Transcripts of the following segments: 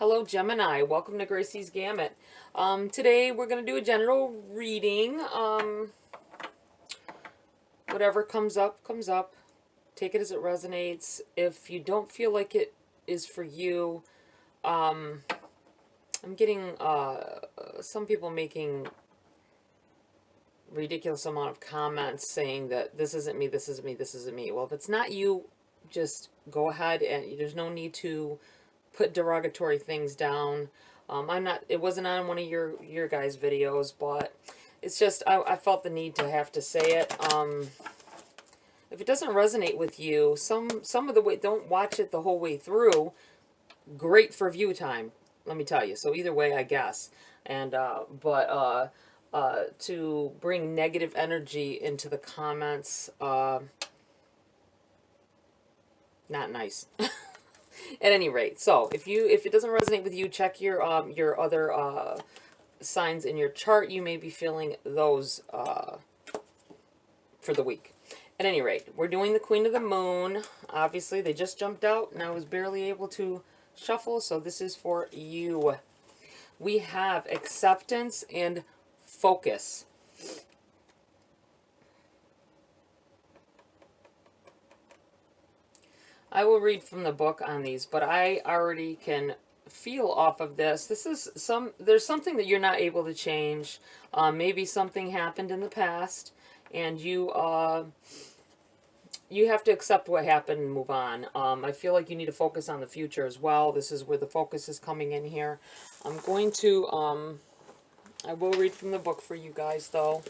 Hello Gemini, welcome to GRAYCI'S Gamut. Today we're going to do a general reading. Whatever comes up, comes up. Take it as it resonates. If you don't feel like it is for you, I'm getting some people making ridiculous amount of comments saying that this isn't me, this isn't me, this isn't me. Well, if it's not you, just go ahead, and there's no need to put derogatory things down. It wasn't on one of your guys' videos, but it's just, I felt the need to have to say it. If it doesn't resonate with you, some of the way, don't watch it the whole way through. Great for view time, let me tell you. So either way, I guess. And, to bring negative energy into the comments, not nice. At any rate, so if it doesn't resonate with you, check your other signs in your chart. You may be feeling those for the week. At any rate, we're doing the Queen of the Moon. Obviously, they just jumped out, and I was barely able to shuffle, so this is for you. We have acceptance and focus. I will read from the book on these, but I already can feel off of this. There's something that you're not able to change. Maybe something happened in the past, and you have to accept what happened and move on. I feel like you need to focus on the future as well. This is where the focus is coming in here. I'm going to, I will read from the book for you guys, though.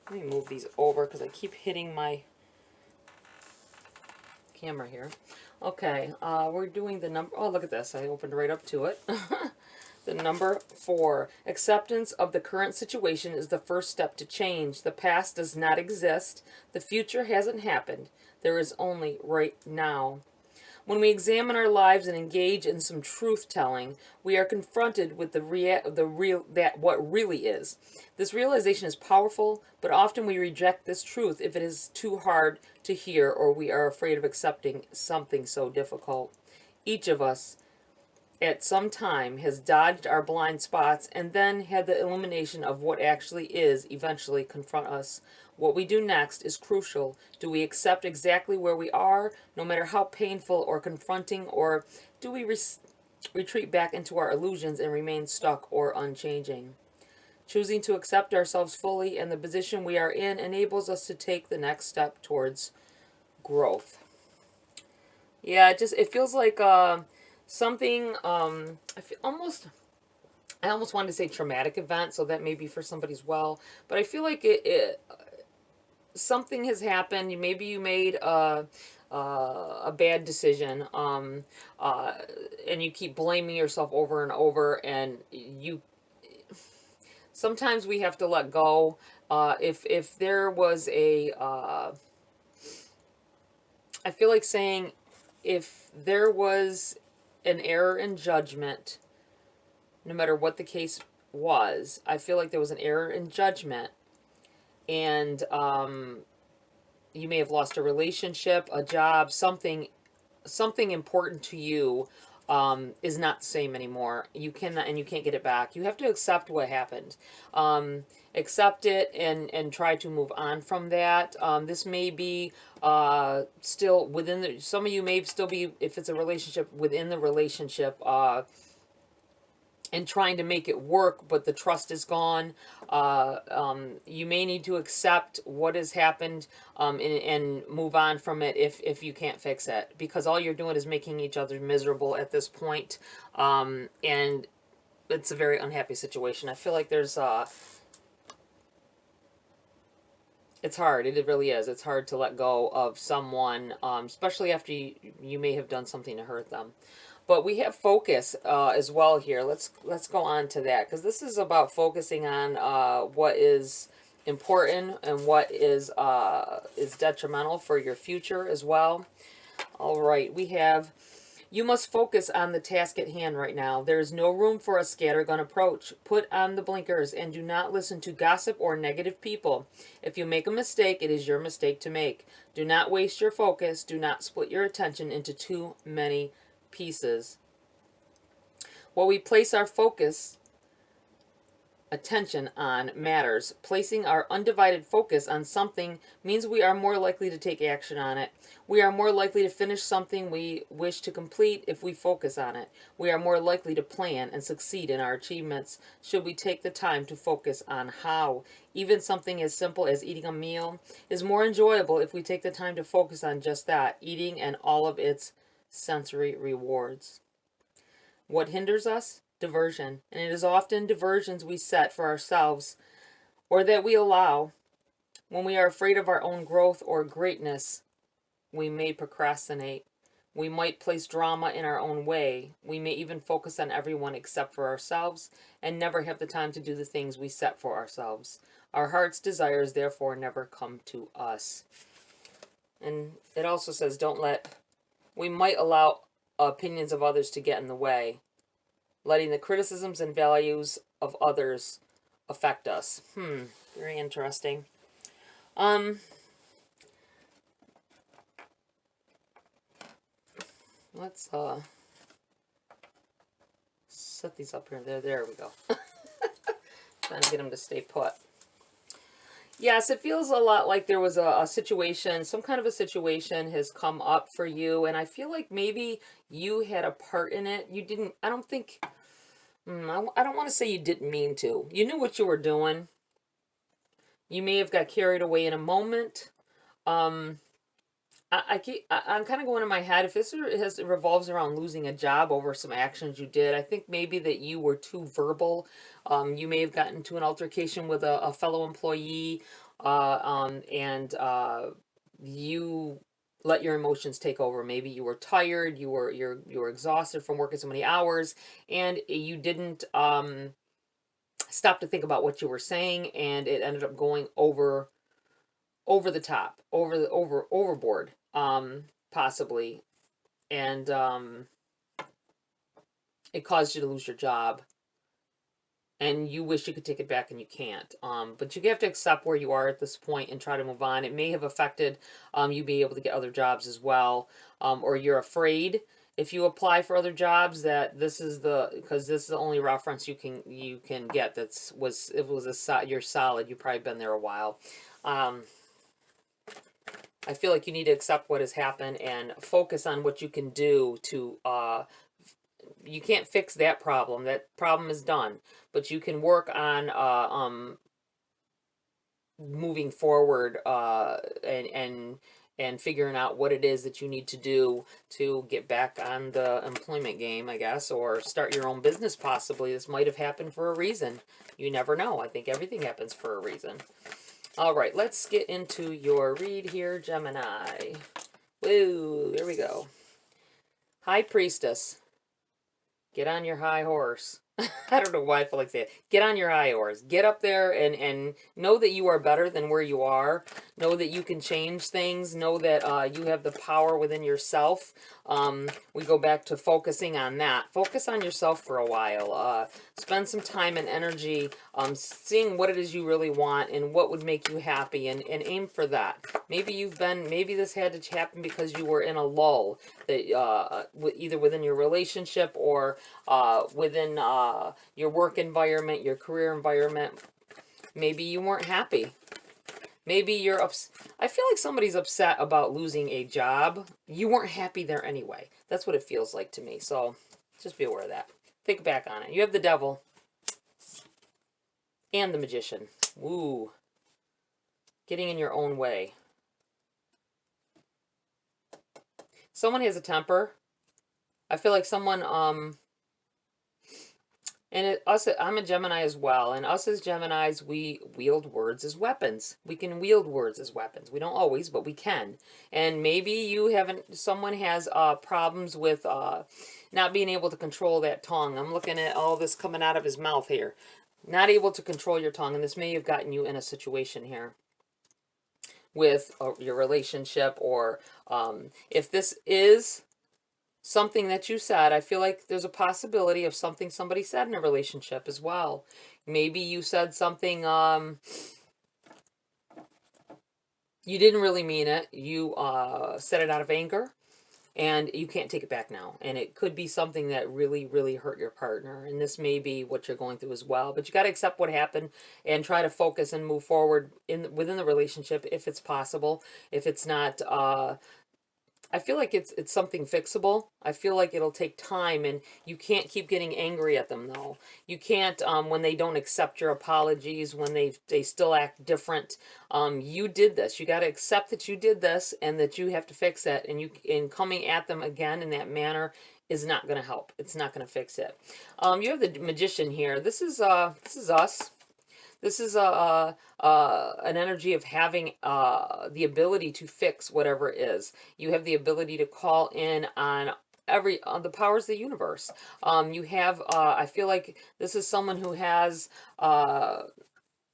Let me move these over because I keep hitting my camera here. Okay, we're doing the number, oh, look at this. I opened right up to it. The number 4. Acceptance of the current situation is the first step to change. The past does not exist. The future hasn't happened. There is only right now. When we examine our lives and engage in some truth-telling, we are confronted with what really is. This realization is powerful, but often we reject this truth if it is too hard to hear or we are afraid of accepting something so difficult. Each of us, at some time, has dodged our blind spots and then had the illumination of what actually is eventually confront us. What we do next is crucial. Do we accept exactly where we are, no matter how painful or confronting, or do we retreat back into our illusions and remain stuck or unchanging? Choosing to accept ourselves fully and the position we are in enables us to take the next step towards growth. Yeah, it feels like something, I almost wanted to say traumatic event, so that may be for somebody as well, but I feel like something has happened. Maybe you made a bad decision, and you keep blaming yourself over and over, and sometimes we have to let go. If there was I feel like saying, if there was an error in judgment, no matter what the case was, I feel like there was an error in judgment, and you may have lost a relationship, a job, something important to you is not the same anymore. You can't get it back. You have to accept what happened. Accept it and try to move on from that. This may be still within some of you may still be, if it's a relationship, within the relationship, and trying to make it work, but the trust is gone. You may need to accept what has happened, and move on from it if you can't fix it, because all you're doing is making each other miserable at this point, and it's a very unhappy situation. I feel like there's it's hard. It really is. It's hard to let go of someone, especially after you may have done something to hurt them. But we have focus as well here. Let's go on to that, because this is about focusing on what is important and what is detrimental for your future as well. All right, we have, you must focus on the task at hand right now. There is no room for a scattergun approach. Put on the blinkers and do not listen to gossip or negative people. If you make a mistake, it is your mistake to make. Do not waste your focus. Do not split your attention into too many pieces. What we place our focus attention on matters. Placing our undivided focus on something means we are more likely to take action on it. We are more likely to finish something we wish to complete if we focus on it. We are more likely to plan and succeed in our achievements should we take the time to focus on how. Even something as simple as eating a meal is more enjoyable if we take the time to focus on just that, eating and all of its sensory rewards. What hinders us? Diversion. And it is often diversions we set for ourselves or that we allow. When we are afraid of our own growth or greatness, we may procrastinate. We might place drama in our own way. We may even focus on everyone except for ourselves and never have the time to do the things we set for ourselves. Our heart's desires therefore never come to us. And it also says we might allow opinions of others to get in the way, letting the criticisms and values of others affect us. Very interesting. Let's set these up here. There we go. Trying to get them to stay put. Yes, it feels a lot like there was a situation, some kind of a situation has come up for you, and I feel like maybe you had a part in it. You didn't, I don't think, I don't want to say you didn't mean to. You knew what you were doing. You may have got carried away in a moment. I'm kind of going in my head, if this revolves around losing a job over some actions you did, I think maybe that you were too verbal. You may have gotten into an altercation with a fellow employee, and you let your emotions take over. Maybe you were tired, you were exhausted from working so many hours, and you didn't stop to think about what you were saying, and it ended up going over the top, overboard, possibly, and it caused you to lose your job, and you wish you could take it back and you can't. But you have to accept where you are at this point and try to move on. It may have affected you being able to get other jobs as well, or you're afraid if you apply for other jobs that because this is the only reference you can get you're solid. You've probably been there a while. I feel like you need to accept what has happened and focus on what you can do to, you can't fix that problem. That problem is done. But you can work on moving forward and figuring out what it is that you need to do to get back on the employment game, I guess, or start your own business possibly. This might have happened for a reason. You never know. I think everything happens for a reason. All right, let's get into your read here, Gemini. Woo, here we go. High Priestess. Get on your high horse. I don't know why I feel like saying it. Get on your high horse. Get up there and know that you are better than where you are. Know that you can change things. Know that you have the power within yourself. We go back to focusing on that. Focus on yourself for a while. Spend some time and energy seeing what it is you really want and what would make you happy, and aim for that. Maybe this had to happen because you were in a lull, that either within your relationship or within your work environment, your career environment. Maybe you weren't happy. Maybe you're I feel like somebody's upset about losing a job. You weren't happy there anyway. That's what it feels like to me. So just be aware of that. Think back on it. You have the Devil and the Magician. Woo. Getting in your own way. Someone has a temper. I feel like someone, I'm a Gemini as well, and us as Geminis, we wield words as weapons. We can wield words as weapons. We don't always, but we can. And maybe someone has problems with not being able to control that tongue. I'm looking at all this coming out of his mouth here. Not able to control your tongue, and this may have gotten you in a situation here with your relationship, or if this is something that you said, I feel like there's a possibility of something somebody said in a relationship as well. Maybe you said something, you didn't really mean it. You said it out of anger, and you can't take it back now. And it could be something that really, really hurt your partner. And this may be what you're going through as well. But you got to accept what happened and try to focus and move forward within the relationship if it's possible. If it's not, I feel like it's something fixable. I feel like it'll take time, and you can't keep getting angry at them though. You can't when they don't accept your apologies, when they still act different. You did this. You got to accept that you did this and that you have to fix it. And coming at them again in that manner is not going to help. It's not going to fix it. You have the Magician here. This is us. This is an energy of having the ability to fix whatever it is. You have the ability to call in on the powers of the universe. You have I feel like this is someone who has all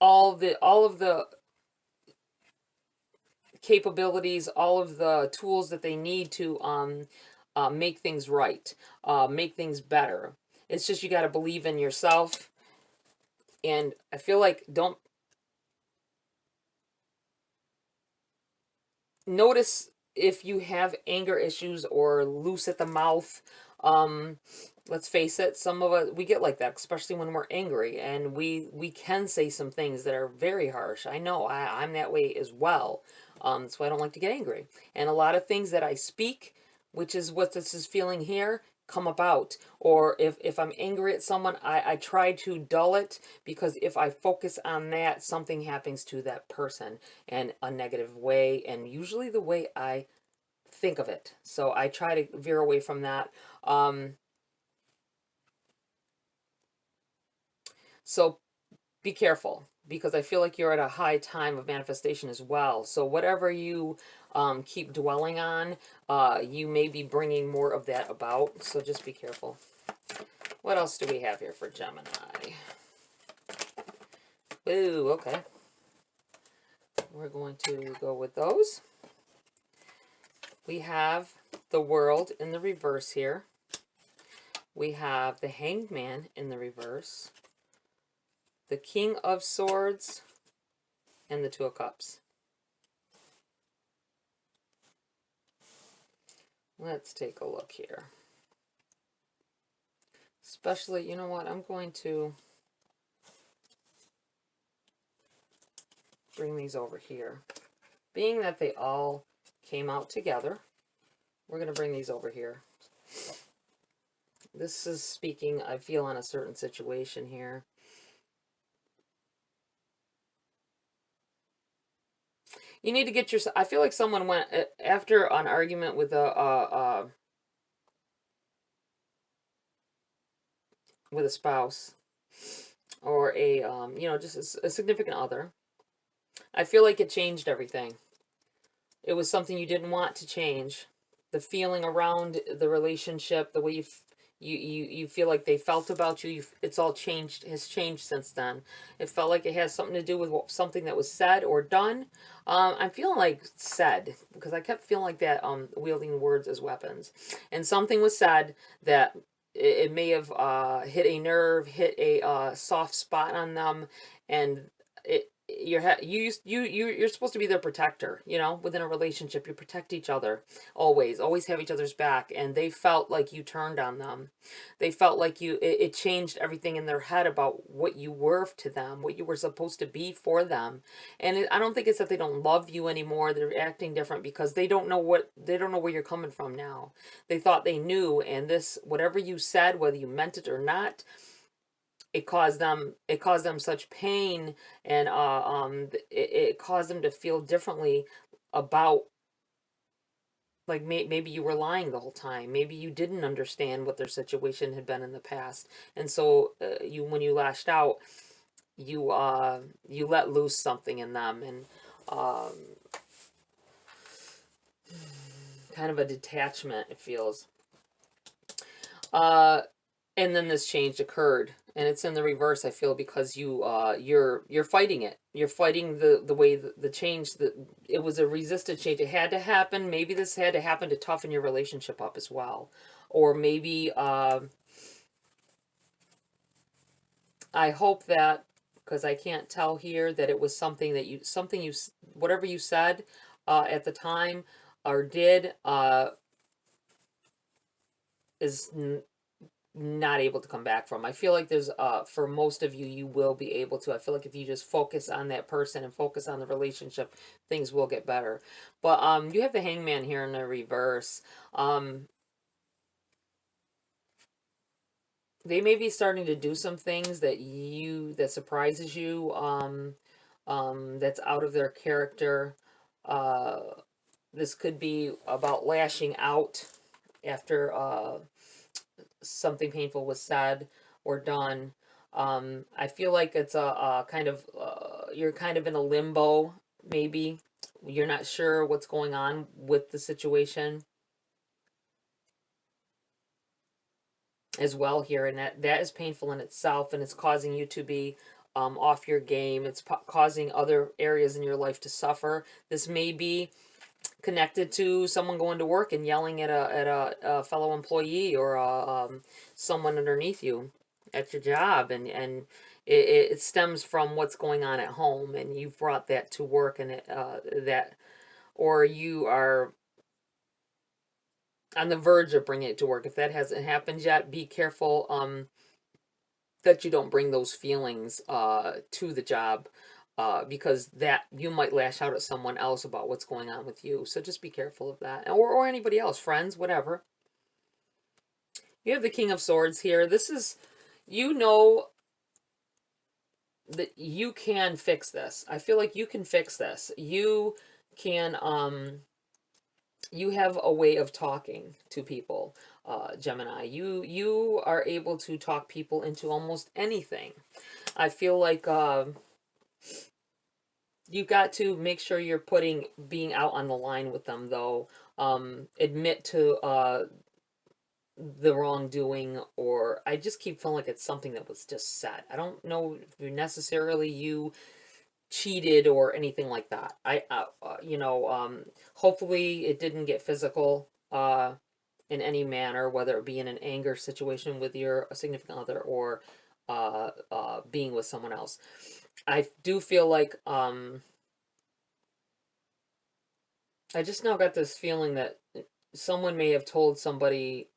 of the capabilities, all of the tools that they need to make things right, make things better. It's just you got to believe in yourself. And I feel like don't notice if you have anger issues or loose at the mouth. Let's face it, some of us, we get like that, especially when we're angry, and we can say some things that are very harsh. I know I'm that way as well. That's why I don't like to get angry. And a lot of things that I speak, which is what this is feeling here, come about. Or if I'm angry at someone, I try to dull it, because if I focus on that, something happens to that person in a negative way, and usually the way I think of it. So I try to veer away from that. So be careful, because I feel like you're at a high time of manifestation as well. So whatever you keep dwelling on, you may be bringing more of that about. So just be careful. What else do we have here for Gemini? Ooh, okay. We're going to go with those. We have the World in the reverse here. We have the Hanged Man in the reverse, the King of Swords, and the Two of Cups. Let's take a look here. Especially, you know what, I'm going to bring these over here. Being that they all came out together, we're going to bring these over here. This is speaking, I feel, on a certain situation here. You need to get your, I feel like someone went, after an argument with a spouse, or a, you know, just a significant other. I feel like it changed everything. It was something you didn't want to change. The feeling around the relationship, the way you feel like they felt about you, it's all changed, has changed since then. It felt like it has something to do with something that was said or done. I'm feeling like said, because I kept feeling like that, wielding words as weapons. And something was said that it may have hit a nerve, hit a soft spot on them, and you're supposed to be their protector, you know, within a relationship. You protect each other, always have each other's back, and they felt like you turned on them. They felt like it changed everything in their head about what you were to them, what you were supposed to be for them. And I don't think it's that they don't love you anymore. They're acting different because they don't know where you're coming from now. They thought they knew, and this, whatever you said, whether you meant it or not, it caused them such pain, and it caused them to feel differently about, like, maybe you were lying the whole time. Maybe you didn't understand what their situation had been in the past, and so when you lashed out, you let loose something in them, and kind of a detachment, it feels. And then this change occurred, and it's in the reverse, I feel, because you're fighting it. You're fighting the way the change, that it was a resisted change. It had to happen. Maybe this had to happen to toughen your relationship up as well. Or maybe I hope that, because I can't tell here, that it was something that whatever you said at the time or did, is not able to come back from. I feel like there's for most of you, you will be able to. I feel like if you just focus on that person and focus on the relationship, things will get better. But you have the Hangman here in the reverse. They may be starting to do some things that surprises you, that's out of their character. uh this could be about lashing out after something painful was said or done. I feel like it's a kind of you're kind of in a limbo. Maybe you're not sure what's going on with the situation as well here, and that is painful in itself, and it's causing you to be off your game. It's causing other areas in your life to suffer. This may be connected to someone going to work and yelling at a fellow employee or someone underneath you at your job, and it stems from what's going on at home, and you've brought that to work, and that, or you are on the verge of bringing it to work. If that hasn't happened yet, be careful that you don't bring those feelings to the job, because that you might lash out at someone else about what's going on with you. So just be careful of that, or anybody else, friends, whatever. You have the King of Swords here. This is, you know, that you can fix this. I feel like you can fix this. You can you have a way of talking to people, Gemini. You are able to talk people into almost anything. I feel like you got to make sure you're being out on the line with them, though. Admit to the wrongdoing, or I just keep feeling like it's something that was just said. I don't know if necessarily you cheated or anything like that. Hopefully it didn't get physical in any manner, whether it be in an anger situation with your significant other, or being with someone else. I do feel like I just now got this feeling that someone may have told somebody,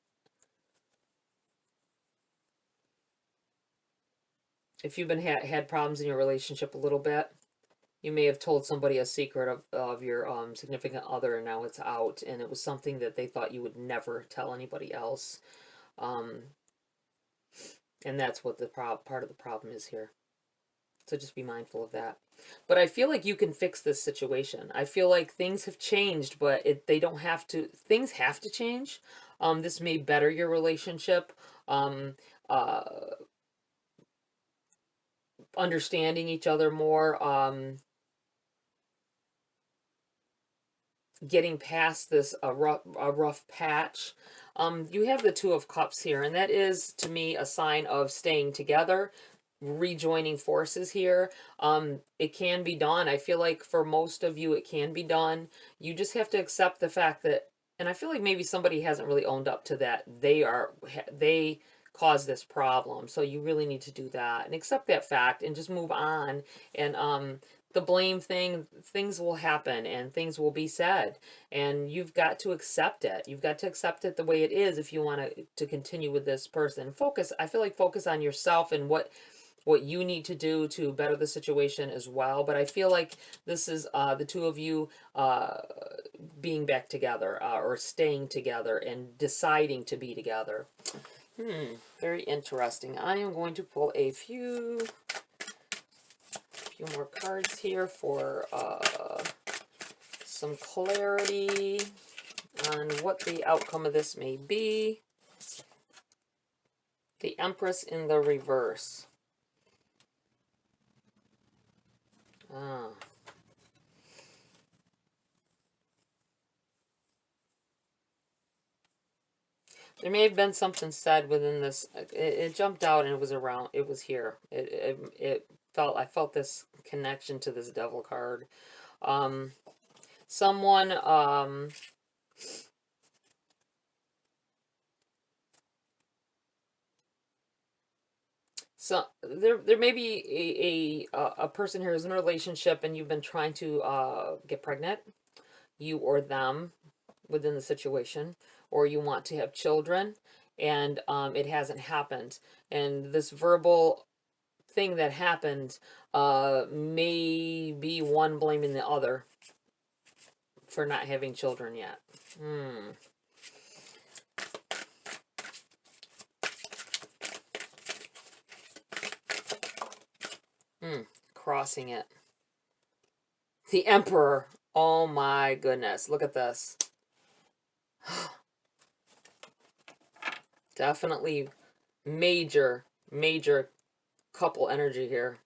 if you've been had problems in your relationship a little bit, you may have told somebody a secret of your significant other, and now it's out, and it was something that they thought you would never tell anybody else. And that's what the part of the problem is here. So just be mindful of that. But I feel like you can fix this situation. I feel like things have changed, but they don't have to. Things have to change. This may better your relationship. Understanding each other more. Getting past this a rough patch. You have the Two of Cups here, and that is, to me, a sign of staying together, rejoining forces here. It can be done. I feel like for most of you, it can be done. You just have to accept the fact that, and I feel like maybe somebody hasn't really owned up to that. They caused this problem, so you really need to do that and accept that fact and just move on. And the blame things will happen and things will be said, and you've got to accept it. You've got to accept it the way it is if you want to continue with this person. I feel like focus on yourself and what you need to do to better the situation as well. But I feel like this is the two of you being back together, or staying together and deciding to be together. Very interesting. I am going to pull a few more cards here for some clarity on what the outcome of this may be. The Empress in the reverse. There may have been something said within this. It jumped out and it was around. It was here. I felt this connection to this Devil card. Someone so there may be a person here who's in a relationship and you've been trying to get pregnant, you or them, within the situation, or you want to have children, and it hasn't happened. And this verbal thing that happened may be one blaming the other for not having children yet. Crossing it. The Emperor. Oh my goodness. Look at this. Definitely major couple energy here.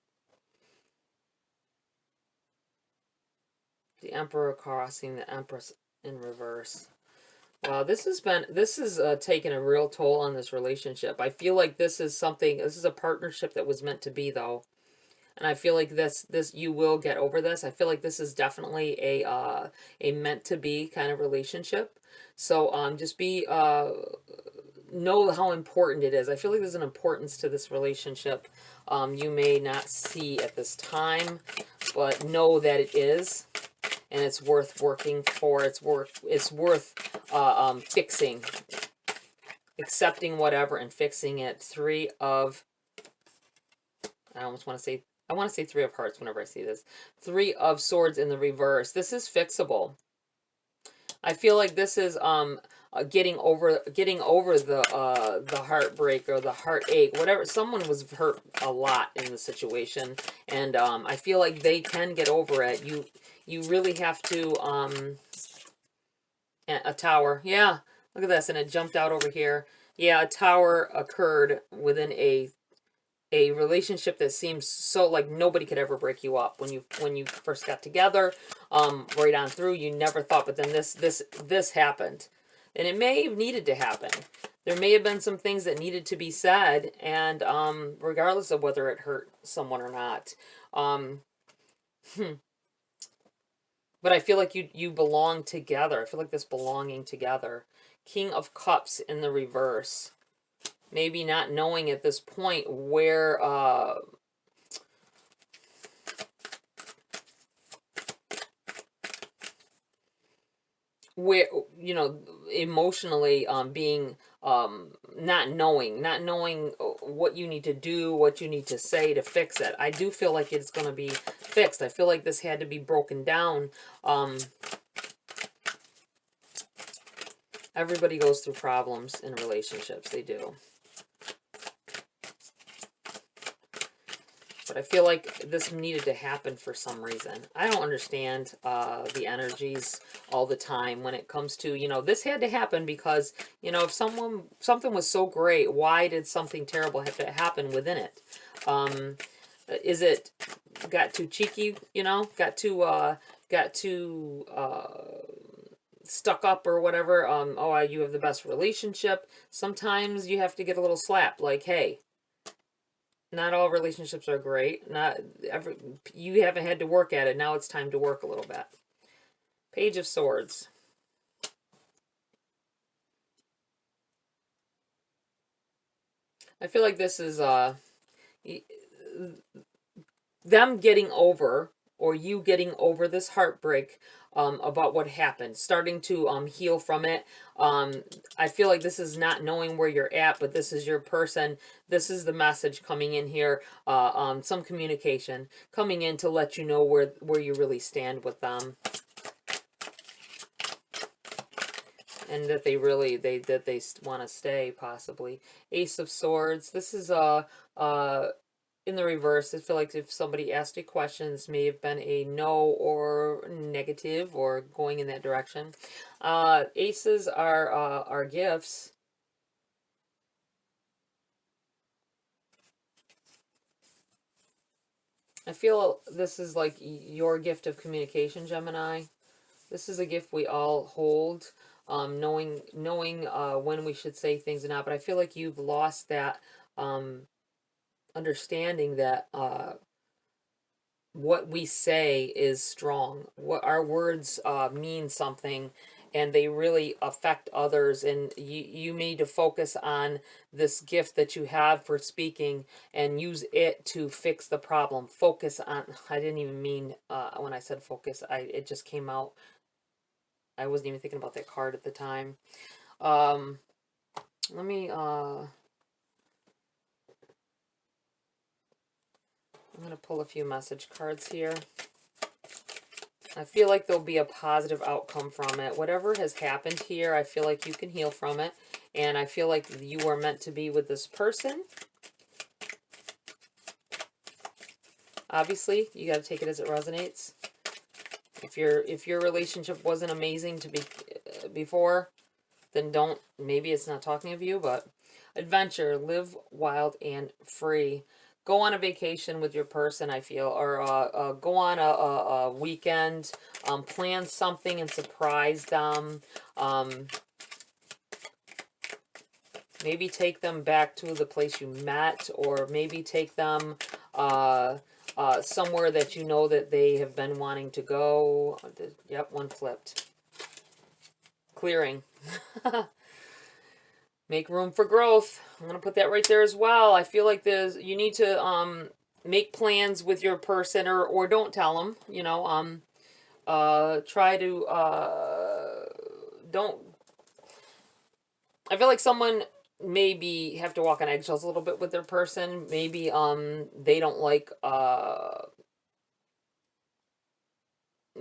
The Emperor crossing the Empress in reverse. Wow, this is taken a real toll on this relationship. I feel like this is a partnership that was meant to be, though. And I feel like this you will get over this. I feel like this is definitely a meant to be kind of relationship. So just be know how important it is. I feel like there's an importance to this relationship you may not see at this time, but know that it is, and it's worth working for. It's worth fixing, accepting whatever and fixing it. I almost want to say, I want to say 3 of Hearts whenever I see this. 3 of Swords in the reverse. This is fixable. I feel like this is getting over the heartbreak or the heartache, whatever. Someone was hurt a lot in the situation, and I feel like they can get over it. You really have to a tower. Yeah, look at this, and it jumped out over here. Yeah, a tower occurred within a relationship that seems so like nobody could ever break you up when you first got together, right on through. You never thought, but then this happened, and it may have needed to happen. There may have been some things that needed to be said, and regardless of whether it hurt someone or not. But I feel like you belong together. I feel like this belonging together. King of Cups in the reverse. Maybe not knowing at this point where you know, emotionally being not knowing what you need to do, what you need to say to fix it. I do feel like it's going to be fixed. I feel like this had to be broken down. Everybody goes through problems in relationships. They do. But I feel like this needed to happen for some reason. I don't understand the energies all the time when it comes to, you know, this had to happen because, you know, if something was so great, why did something terrible have to happen within it? Is it got too cheeky, you know, got too stuck up or whatever? Oh, you have the best relationship. Sometimes you have to get a little slap, like, hey, not all relationships are great. You haven't had to work at it. Now it's time to work a little bit. Page of Swords. I feel like this is them getting over, or you getting over this heartbreak about what happened, starting to heal from it. I feel like this is not knowing where you're at, but this is your person. This is the message coming in here. Some communication coming in to let you know where you really stand with them, and that they really they want to stay, possibly. Ace of Swords. This is in the reverse. I feel like if somebody asked you questions, may have been a no or negative or going in that direction. Aces are gifts. I feel this is like your gift of communication, Gemini. This is a gift we all hold, knowing when we should say things or not. But I feel like you've lost that understanding that what we say is strong. What our words mean something, and they really affect others. And you need to focus on this gift that you have for speaking and use it to fix the problem. Focus on. I didn't even mean when I said focus. It just came out. I wasn't even thinking about that card at the time. let me, I'm going to pull a few message cards here. I feel like there'll be a positive outcome from it. Whatever has happened here, I feel like you can heal from it. And I feel like you are meant to be with this person. Obviously, you got to take it as it resonates. If your relationship wasn't amazing to be before, then don't. Maybe it's not talking of you, but adventure, live wild and free. Go on a vacation with your person, I feel, or go on a weekend, plan something and surprise them. Maybe take them back to the place you met, or maybe take them somewhere that you know that they have been wanting to go. Yep, one flipped. Clearing. Make room for growth. I'm going to put that right there as well. I feel like you need to make plans with your person, or don't tell them, you know, try to, don't, I feel like someone maybe have to walk on eggshells a little bit with their person. Maybe, they don't like,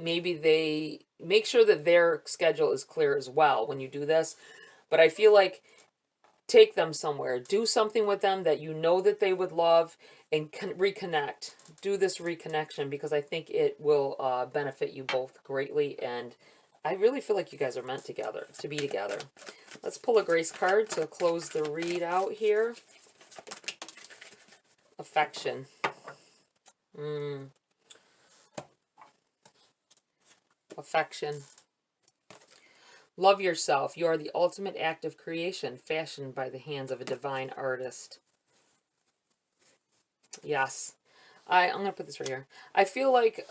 maybe they make sure that their schedule is clear as well when you do this. But I feel like take them somewhere. Do something with them that you know that they would love, and reconnect. Do this reconnection, because I think it will benefit you both greatly. And I really feel like you guys are meant together, to be together. Let's pull a grace card to close the read out here. Affection. Affection. Love yourself. You are the ultimate act of creation, fashioned by the hands of a divine artist. Yes. I'm going to put this right here. I feel like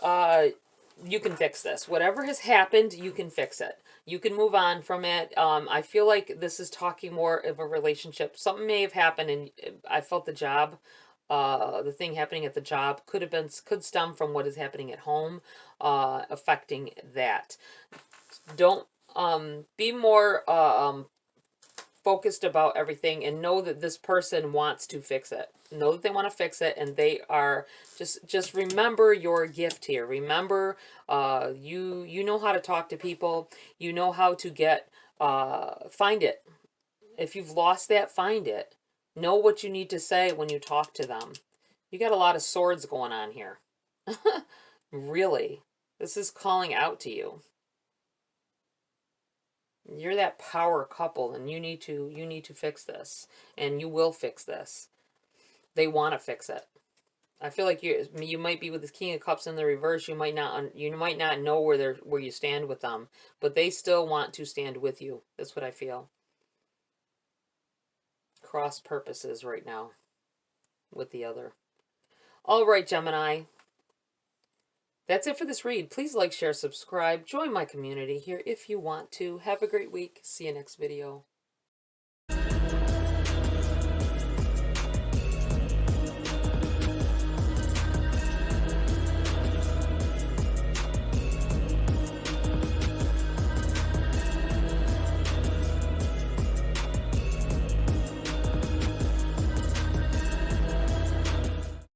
you can fix this. Whatever has happened, you can fix it. You can move on from it. I feel like this is talking more of a relationship. Something may have happened, and I felt the thing happening at the job could stem from what is happening at home, affecting that. Don't be more focused about everything, and know that this person wants to fix it. Know that they want to fix it, and they are just remember your gift here. Remember, you know how to talk to people. You know how to get find it. If you've lost that, find it. Know what you need to say when you talk to them. You got a lot of swords going on here. Really, this is calling out to you. You're that power couple, and you need to fix this, and you will fix this. They want to fix it. I feel like you might be with this King of Cups in the reverse. You might not know where you stand with them, but they still want to stand with you. That's what I feel. Cross purposes right now with the other. All right, Gemini. That's it for this read. Please like, share, subscribe. Join my community here if you want to. Have a great week. See you next video.